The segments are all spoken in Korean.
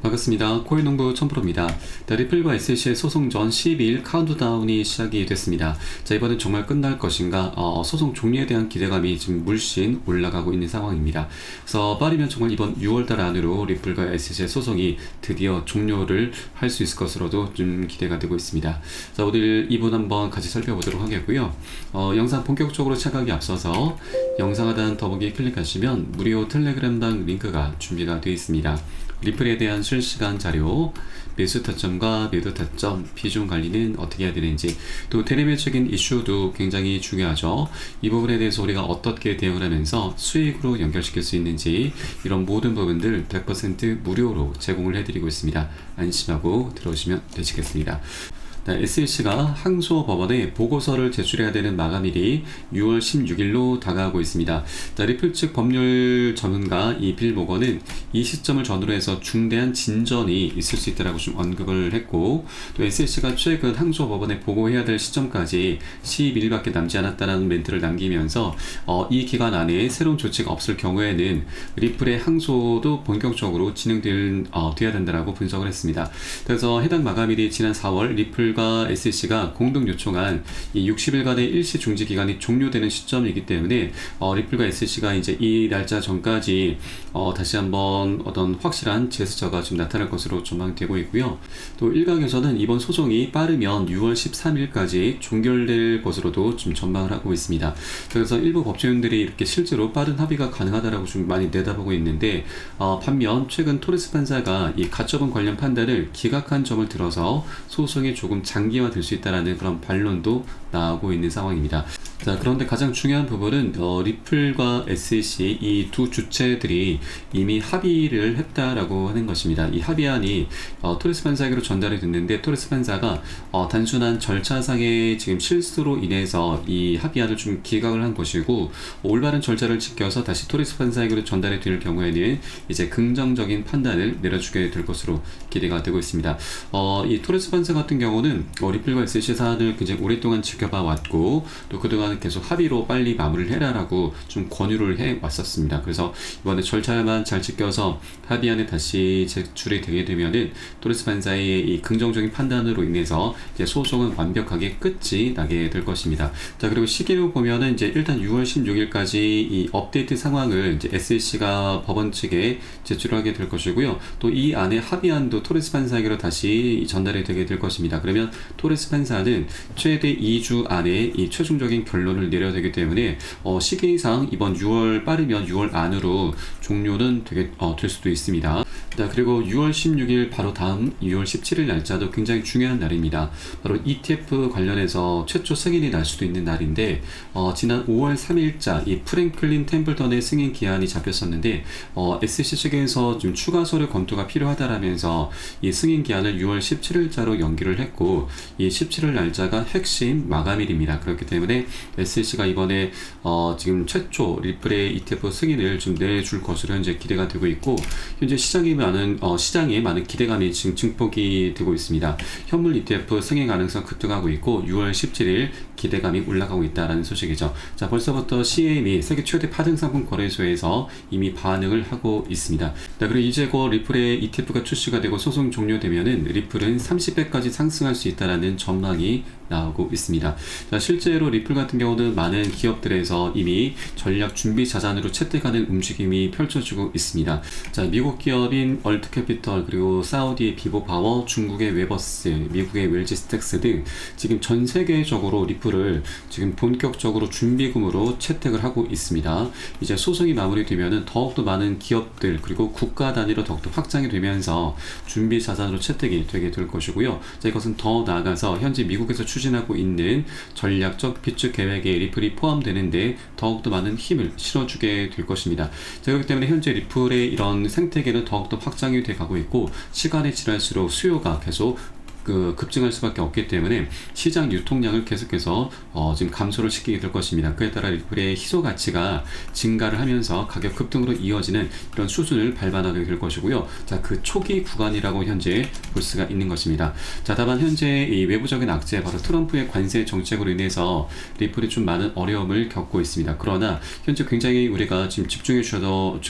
반갑습니다. 코인농부 첨프로입니다. 리플과 SC의 소송 전 12일 카운트다운이 시작이 됐습니다. 자, 이번엔 정말 끝날 것인가? 소송 종료에 대한 기대감이 지금 물씬 올라가고 있는 상황입니다. 그래서 빠르면 정말 이번 6월달 안으로 리플과 SC의 소송이 드디어 종료를 할 수 있을 것으로도 좀 기대가 되고 있습니다. 자, 오늘 이분 한번 같이 살펴보도록 하겠고요. 영상 본격적으로 시작하기 앞서서 영상 하단 더보기 클릭하시면 무료 텔레그램방 링크가 준비가 되어 있습니다. 리플에 대한 실시간 자료, 매수 타점과 매도 타점, 비중 관리는 어떻게 해야 되는지, 또 대내외적인 이슈도 굉장히 중요하죠. 이 부분에 대해서 우리가 어떻게 대응을 하면서 수익으로 연결시킬 수 있는지, 이런 모든 부분들 100% 무료로 제공을 해드리고 있습니다. 안심하고 들어오시면 되시겠습니다. SC가 항소법원에 보고서를 제출해야 되는 마감일이 6월 16일로 다가오고 있습니다. 리플 측 법률 전문가 이 빌 모건은 이 시점을 전후로 해서 중대한 진전이 있을 수 있다고 좀 언급을 했고, 또 SC가 최근 항소법원에 보고해야 될 시점까지 12일밖에 남지 않았다는 멘트를 남기면서 이 기간 안에 새로운 조치가 없을 경우에는 리플의 항소도 본격적으로 진행돼야 된다고 분석을 했습니다. 그래서 해당 마감일이 지난 4월 리플 SC가 공동 요청한 이 60일간의 일시 중지 기간이 종료되는 시점이기 때문에 리플과 SC가 이제 이 날짜 전까지 다시 한번 어떤 확실한 제스처가 좀 나타날 것으로 전망되고 있고요. 또 일각에서는 이번 소송이 빠르면 6월 13일까지 종결될 것으로도 좀 전망을 하고 있습니다. 그래서 일부 법조인들이 이렇게 실제로 빠른 합의가 가능하다라고 좀 많이 내다보고 있는데, 반면 최근 토레스 판사가 이 가처분 관련 판단을 기각한 점을 들어서 소송이 조금 장기화될 수 있다는 그런 반론도 나오고 있는 상황입니다. 자, 그런데 가장 중요한 부분은 리플과 SC 이 두 주체들이 이미 합의를 했다라고 하는 것입니다. 이 합의안이 토레스 판사에게로 전달이 됐는데, 토레스 판사가 단순한 절차상의 지금 실수로 인해서 이 합의안을 좀 기각을 한 것이고, 올바른 절차를 지켜서 다시 토레스 판사에게로 전달이 될 경우에는 이제 긍정적인 판단을 내려주게 될 것으로 기대가 되고 있습니다. 이 토레스 판사 같은 경우는 리플과 SC 사안을 굉장히 오랫동안 지켜봐 왔고, 또 그동안 계속 합의로 빨리 마무리를 해라라고 좀 권유를 해 왔었습니다. 그래서 이번에 절차만 잘 지켜서 합의안에 다시 제출이 되게 되면은 토레스 판사의 이 긍정적인 판단으로 인해서 이제 소송은 완벽하게 끝이 나게 될 것입니다. 자, 그리고 시기로 보면은 이제 일단 6월 16일까지 이 업데이트 상황을 이제 SC가 법원 측에 제출하게 될 것이고요. 또 이 안에 합의안도 토레스 판사에게로 다시 전달이 되게 될 것입니다. 그러면 토레스 판사는 최대 2주 안에 이 최종적인 결론을 내려야 되기 때문에 시기상 이번 6월 빠르면 6월 안으로 종료는 될 수도 있습니다. 자, 그리고 6월 16일 바로 다음 6월 17일 날짜도 굉장히 중요한 날입니다. 바로 ETF 관련해서 최초 승인이 날 수도 있는 날인데, 지난 5월 3일자 이 프랭클린 템플턴의 승인 기한이 잡혔었는데, SC 측에서 좀 추가 서류 검토가 필요하다라면서 이 승인 기한을 6월 17일자로 연기를 했고, 이 17일 날짜가 핵심 마감일입니다. 그렇기 때문에 SC가 이번에 지금 최초 리플의 ETF 승인을 좀 내줄 것으로 현재 기대가 되고 있고, 현재 시장에 많은 기대감이 지금 증폭이 되고 있습니다. 현물 ETF 승인 가능성 급등하고 있고, 6월 17일 기대감이 올라가고 있다는 소식이죠. 자, 벌써부터 CME 세계 최대 파생상품 거래소에서 이미 반응을 하고 있습니다. 자, 그리고 이제 곧 리플의 ETF가 출시가 되고 소송 종료되면은 리플은 30배까지 상승할 수 있다라는 전망이 나오고 있습니다. 자, 실제로 리플 같은 경우는 많은 기업들에서 이미 전략 준비 자산으로 채택하는 움직임이 펼쳐지고 있습니다. 자, 미국 기업인 얼트캐피털, 그리고 사우디의 비보파워, 중국의 웨버스, 미국의 웰지스텍스 등 지금 전 세계적으로 리플을 지금 본격적으로 준비금으로 채택을 하고 있습니다. 이제 소송이 마무리되면은 더욱더 많은 기업들 그리고 국가 단위로 더욱더 확장이 되면서 준비 자산으로 채택이 되게 될 것이고요. 자, 이것은 더 나아가서 현재 미국에서 추진하고 있는 전략적 비축 계획에 리플이 포함되는데 더욱더 많은 힘을 실어주게 될 것입니다. 자, 그렇기 때문에 현재 리플의 이런 생태계는 더욱더 확장이 돼 가고 있고, 시간이 지날수록 수요가 계속 급증할 수밖에 없기 때문에 시장 유통량을 계속해서 지금 감소를 시키게 될 것입니다. 그에 따라 리플의 희소 가치가 증가를 하면서 가격 급등으로 이어지는 이런 수준을 밟아나게 될 것이고요. 자, 그 초기 구간이라고 현재 볼 수가 있는 것입니다. 자, 다만 현재 이 외부적인 악재, 바로 트럼프의 관세 정책으로 인해서 리플이 좀 많은 어려움을 겪고 있습니다. 그러나 현재 굉장히 우리가 지금 집중해서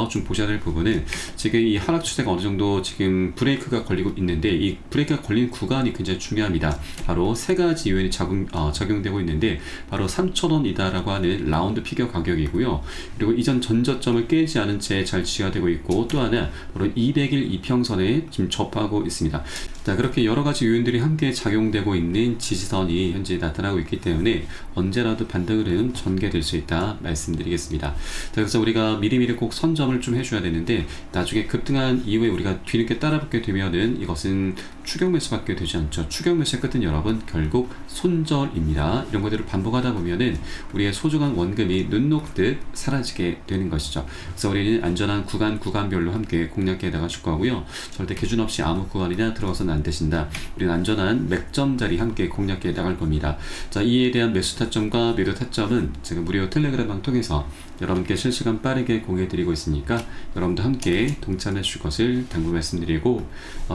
좀 보셔야 될 부분은 지금 이 하락 추세가 어느 정도 지금 브레이크가 걸리고 있는데, 이 브레이크가 걸린 구간이 굉장히 중요합니다. 바로 세 가지 요인이 작용되고 있는데, 바로 3,000원이다라고 하는 라운드 피겨 가격이고요. 그리고 이전 전저점을 깨지 않은 채 잘 지화되고 있고, 또 하나 바로 200일 이평선에 지금 접하고 있습니다. 자, 그렇게 여러 가지 요인들이 함께 작용되고 있는 지지선이 현재 나타나고 있기 때문에 언제라도 반등 흐름 전개될 수 있다 말씀드리겠습니다. 자, 그래서 우리가 미리미리 꼭 선점을 좀 해줘야 되는데, 나중에 급등한 이후에 우리가 뒤늦게 따라붙게 되면은 이것은 추격 매수밖에 되지 않죠. 추격 매수의 끝은 여러분 결국 손절입니다. 이런 것들을 반복하다 보면은 우리의 소중한 원금이 눈 녹듯 사라지게 되는 것이죠. 그래서 우리는 안전한 구간별로 함께 공략해 나가실 거고요. 절대 기준 없이 아무 구간이나 들어가서는 안 되신다. 우리는 안전한 맥점 자리 함께 공략해 나갈 겁니다. 자, 이에 대한 매수 타점과 매도 타점은 제가 무료 텔레그램방 통해서 여러분께 실시간 빠르게 공유해드리고 있으니까 여러분도 함께 동참해 주실 것을 당부 말씀드리고,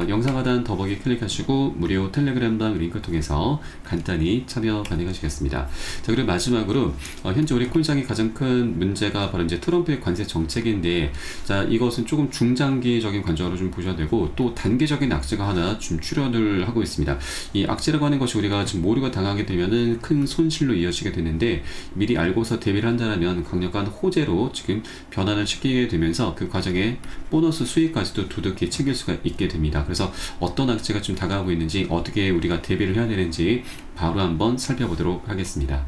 영상 하단 더보기 클릭하시고 무료 텔레그램방 링크 통해서 간단히 참여 가능하시겠습니다. 자, 그리고 마지막으로 현재 우리 코인시장의 가장 큰 문제가 바로 이제 트럼프의 관세 정책인데, 자, 이것은 조금 중장기적인 관점으로 좀 보셔야 되고, 또 단기적인 악재가 하나 좀 출현을 하고 있습니다. 이 악재라고 하는 것이 우리가 지금 모르고 당하게 되면은 큰 손실로 이어지게 되는데, 미리 알고서 대비를 한다면 강력한 호재로 지금 변환을 시키게 되면서 그 과정에 보너스 수익까지도 두둑히 챙길 수가 있게 됩니다. 그래서 어떤 악재가 좀 다가오고 있는지, 어떻게 우리가 대비를 해야 되는지 바로 한번 살펴보도록 하겠습니다.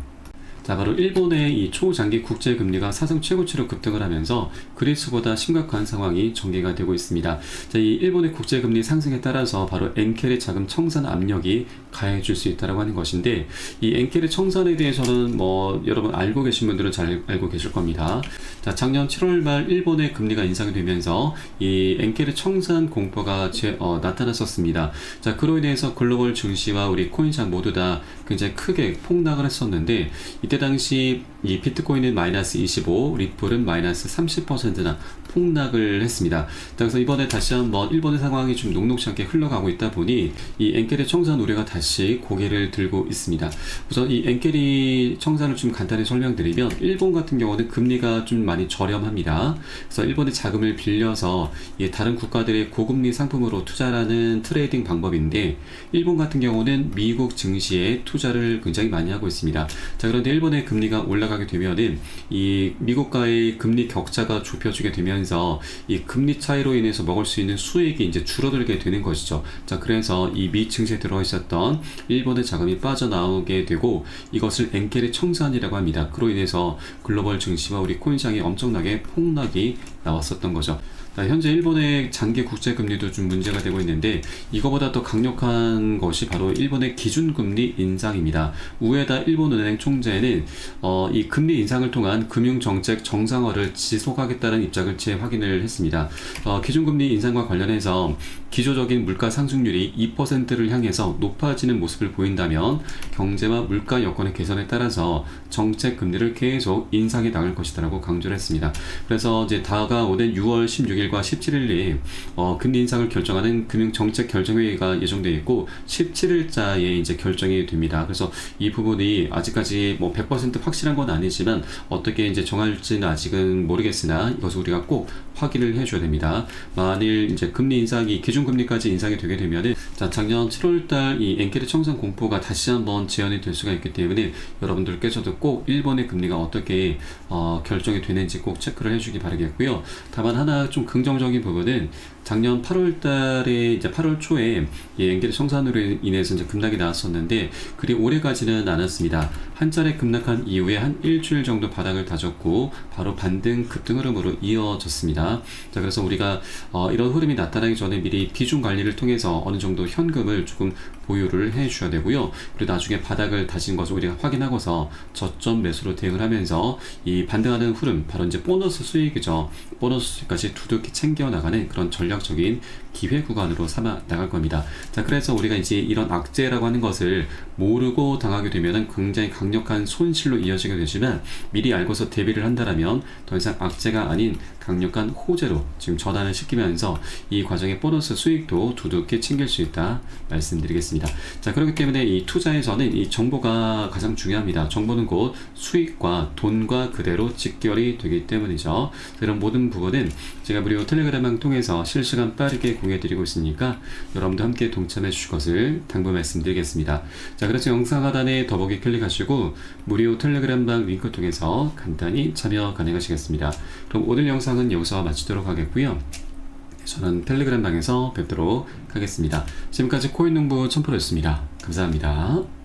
자, 바로 일본의 이 초장기 국제금리가 사상 최고치로 급등을 하면서 그리스보다 심각한 상황이 전개가 되고 있습니다. 자, 이 일본의 국제금리 상승에 따라서 바로 엔켈의 자금 청산 압력이 가해질 수 있다고 하는 것인데, 이 엔켈의 청산에 대해서는 여러분 알고 계신 분들은 잘 알고 계실 겁니다. 자, 작년 7월 말 일본의 금리가 인상이 되면서 이 엔켈의 청산 공포가 나타났었습니다. 자, 그로 인해서 글로벌 증시와 우리 코인시장 모두 다 굉장히 크게 폭락을 했었는데, 이때 당시 이 비트코인은 마이너스 25, 리플은 마이너스 30%나 폭락을 했습니다. 그래서 이번에 다시 한번 일본의 상황이 좀 녹록지 않게 흘러가고 있다 보니 이 엔켈의 청산 우려가 다시 고개를 들고 있습니다. 우선 이 엔켈이 청산을 좀 간단히 설명드리면, 일본 같은 경우는 금리가 좀 많이 저렴합니다. 그래서 일본의 자금을 빌려서 다른 국가들의 고금리 상품으로 투자하는 트레이딩 방법인데, 일본 같은 경우는 미국 증시에 투자를 굉장히 많이 하고 있습니다. 자, 그런데 일본의 금리가 올라가게 되면은 이 미국과의 금리 격차가 좁혀지게 되면서 이 금리 차이로 인해서 먹을 수 있는 수익이 이제 줄어들게 되는 것이죠. 자, 그래서 이 미 증시에 들어가 있었던 일본의 자금이 빠져나오게 되고, 이것을 엔켈의 청산이라고 합니다. 그로 인해서 글로벌 증시와 우리 코인시장이 엄청나게 폭락이 나왔었던 거죠. 현재 일본의 장기 국제금리도 좀 문제가 되고 있는데, 이거보다 더 강력한 것이 바로 일본의 기준금리 인상입니다. 우에다 일본은행 총재는 이 금리 인상을 통한 금융정책 정상화를 지속하겠다는 입장을 재확인을 했습니다. 기준금리 인상과 관련해서 기조적인 물가 상승률이 2%를 향해서 높아지는 모습을 보인다면 경제와 물가 여건의 개선에 따라서 정책 금리를 계속 인상해 나갈 것이다라고 강조를 했습니다. 그래서 이제 다가오는 6월 16일과 17일에 금리 인상을 결정하는 금융정책 결정회의가 예정되어 있고, 17일자에 이제 결정이 됩니다. 그래서 이 부분이 아직까지 100% 확실한 건 아니지만 어떻게 이제 정할지는 아직은 모르겠으나 이것을 우리가 꼭 확인을 해줘야 됩니다. 만일 이제 금리 인상이 기준금리까지 인상이 되게 되면은, 자, 작년 7월달 이 엔켈의 청산 공포가 다시 한번 재현이 될 수가 있기 때문에 여러분들께서도 꼭 일본의 금리가 어떻게 결정이 되는지 꼭 체크를 해주기 바라겠고요. 다만 하나 좀 긍정적인 부분은, 작년 8월 달에 이제 8월 초에 이 엔켈의 청산으로 인해서 이제 급락이 나왔었는데, 그리 오래 가지는 않았습니다. 한 차례 급락한 이후에 한 일주일 정도 바닥을 다졌고 바로 반등 급등 흐름으로 이어졌습니다. 자, 그래서 우리가 이런 흐름이 나타나기 전에 미리 비중 관리를 통해서 어느 정도 현금을 조금 보유를 해 주셔야 되고요. 그리고 나중에 바닥을 다진 것을 우리가 확인하고서 저점 매수로 대응을 하면서 이 반등하는 흐름, 바로 이제 보너스 수익이죠. 보너스 수익까지 두둑히 챙겨 나가는 그런 전략 전략적인 기회 구간으로 삼아 나갈 겁니다. 자, 그래서 우리가 이제 이런 악재라고 하는 것을 모르고 당하게 되면은 굉장히 강력한 손실로 이어지게 되지만, 미리 알고서 대비를 한다라면 더 이상 악재가 아닌 강력한 호재로 지금 전환을 시키면서 이 과정의 보너스 수익도 두둑히 챙길 수 있다 말씀드리겠습니다. 자, 그렇기 때문에 이 투자에서는 이 정보가 가장 중요합니다. 정보는 곧 수익과 돈과 그대로 직결이 되기 때문이죠. 이런 모든 부분은 제가 무료 텔레그램을 통해서 실시간 빠르게 공유해드리고 있으니까 여러분도 함께 동참해 주실 것을 당부 말씀드리겠습니다. 자, 그래서 영상 하단에 더보기 클릭하시고 무료 텔레그램방 링크 통해서 간단히 참여 가능하시겠습니다. 그럼 오늘 영상은 여기서 마치도록 하겠고요. 저는 텔레그램 방에서 뵙도록 하겠습니다. 지금까지 코인농부 첨프로였습니다. 감사합니다.